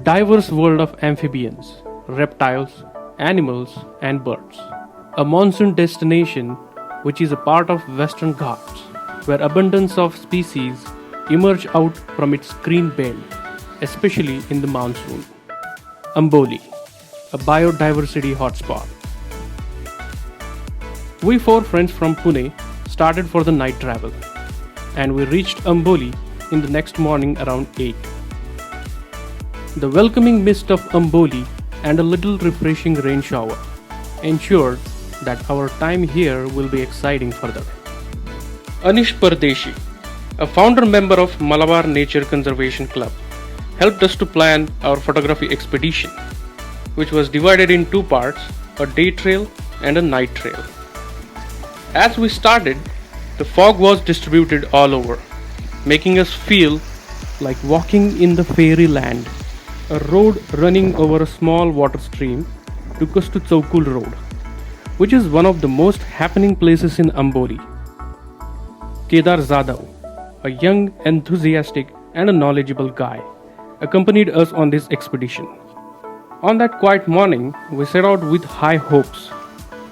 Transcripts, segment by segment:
diverse world of amphibians, reptiles, animals, and birds. A monsoon destination which is a part of Western Ghats, where abundance of species emerge out from its green belt, especially in the monsoon. Amboli, a biodiversity hotspot. We four friends from Pune started for the night travel, and we reached Amboli in the next morning around 8. The welcoming mist of Amboli and a little refreshing rain shower ensured that our time here will be exciting further. Anish Pardeshi, a founder member of Malabar Nature Conservation Club, helped us to plan our photography expedition, which was divided in two parts, a day trail and a night trail. As we started, the fog was distributed all over, making us feel like walking in the fairyland. A road running over a small water stream took us to Chaukul Road, which is one of the most happening places in Amboli. Kedar Zadav, a young, enthusiastic, and a knowledgeable guy, accompanied us on this expedition. On that quiet morning, we set out with high hopes,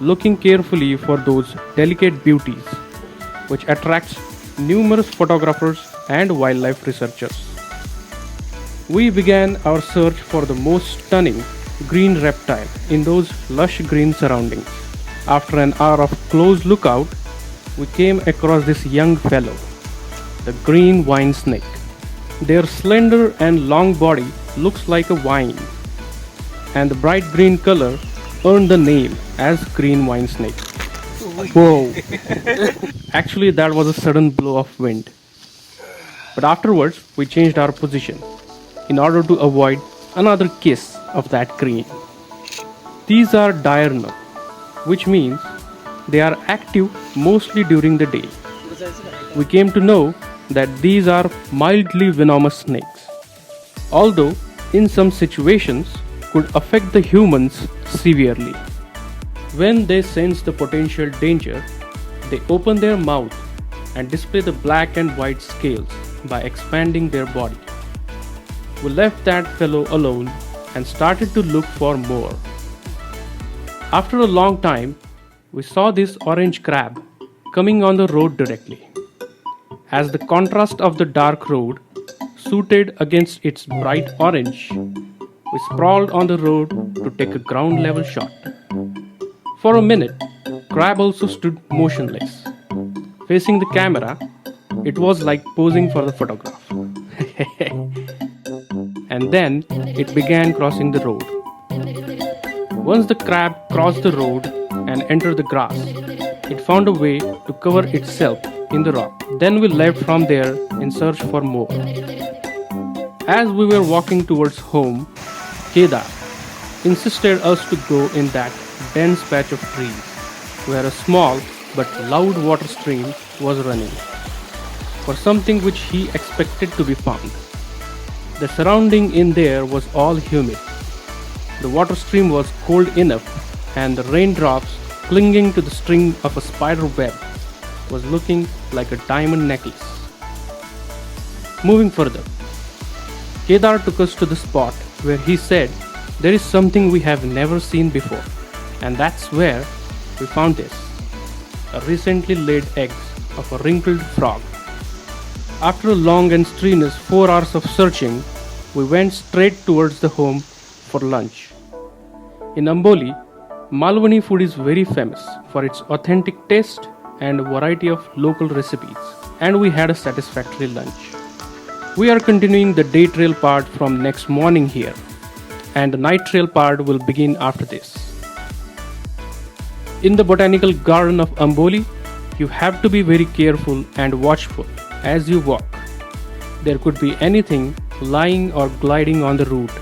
looking carefully for those delicate beauties, which attracts numerous photographers and wildlife researchers. We began our search for the most stunning green reptile in those lush green surroundings. After an hour of close lookout, we came across this young fellow, the green wine snake. Their slender and long body looks like a wine, and the bright green color earned the name as green wine snake. Whoa! Actually, that was a sudden blow of wind. But afterwards, we changed our position in order to avoid another kiss of that green. These are diurnal, which means they are active mostly during the day. We came to know that these are mildly venomous snakes, although in some situations could affect the humans severely. When they sense the potential danger, they open their mouth and display the black and white scales by expanding their body. We left that fellow alone and started to look for more. After a long time, we saw this orange crab coming on the road directly. As the contrast of the dark road suited against its bright orange, we sprawled on the road to take a ground level shot. For a minute, crab also stood motionless. Facing the camera, it was like posing for the photograph. And then it began crossing the road. Once the crab crossed the road and entered the grass, it found a way to cover itself in the rock. Then we left from there in search for more. As we were walking towards home, Kedar insisted us to go in that dense patch of trees where a small but loud water stream was running for something which he expected to be found. The surrounding in there was all humid. The water stream was cold enough, and the raindrops clinging to the string of a spider web was looking like a diamond necklace. Moving further, Kedar took us to the spot where he said there is something we have never seen before, and that's where we found this, a recently laid eggs of a wrinkled frog. After a long and strenuous 4 hours of searching, we went straight towards the home for lunch. In Amboli, Malwani food is very famous for its authentic taste and variety of local recipes, and we had a satisfactory lunch. We are continuing the day trail part from next morning here, and the night trail part will begin after this. In the botanical garden of Amboli, you have to be very careful and watchful as you walk. There could be anything lying or gliding on the route.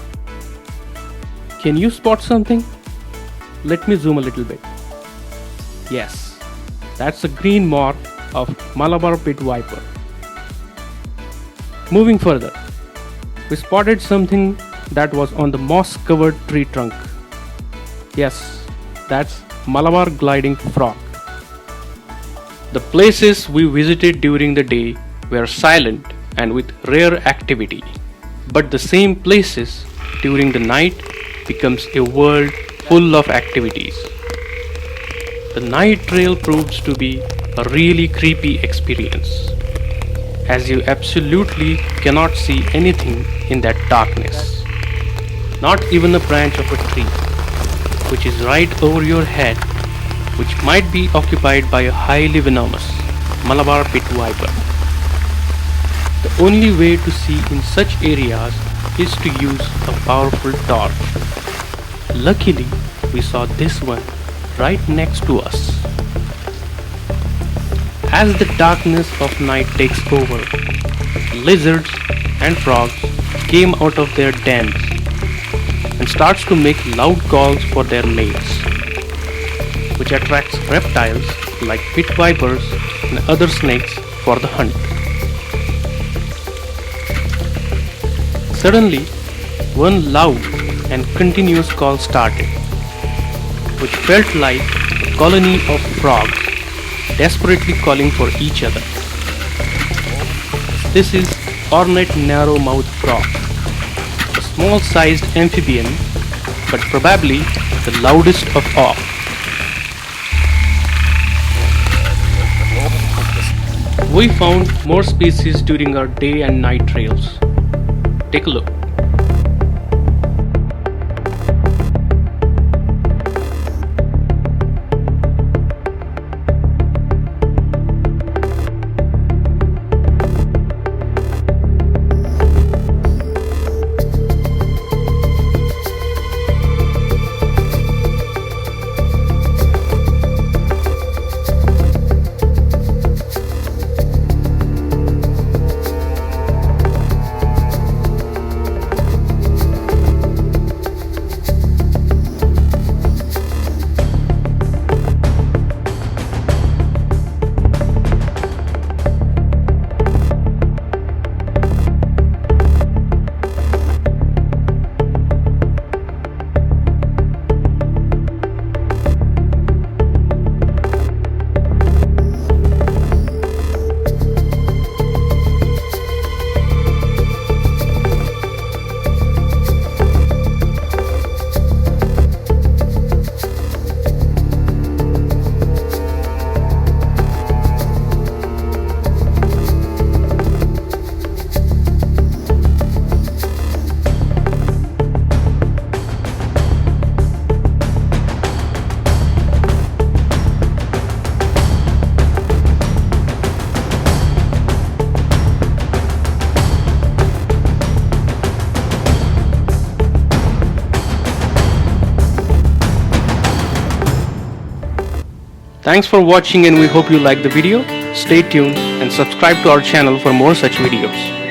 Can you spot something? Let me zoom a little bit. Yes, that's a green moth of Malabar pit viper. Moving further, we spotted something that was on the moss-covered tree trunk. Yes, that's Malabar gliding frog. The places we visited during the day were silent and with rare activity, but the same places during the night becomes a world full of activities. The night trail proves to be a really creepy experience, as you absolutely cannot see anything in that darkness. Not even a branch of a tree, which is right over your head, which might be occupied by a highly venomous Malabar pit viper. The only way to see in such areas is to use a powerful torch. Luckily, we saw this one right next to us. As the darkness of night takes over, lizards and frogs came out of their dens and starts to make loud calls for their mates, which attracts reptiles like pit vipers and other snakes for the hunt. Suddenly, one loud and continuous call started, which felt like a colony of frogs desperately calling for each other. This is ornate narrow-mouthed frog, a small-sized amphibian, but probably the loudest of all. We found more species during our day and night trails. Take a look. Thanks for watching, and we hope you liked the video. Stay tuned and subscribe to our channel for more such videos.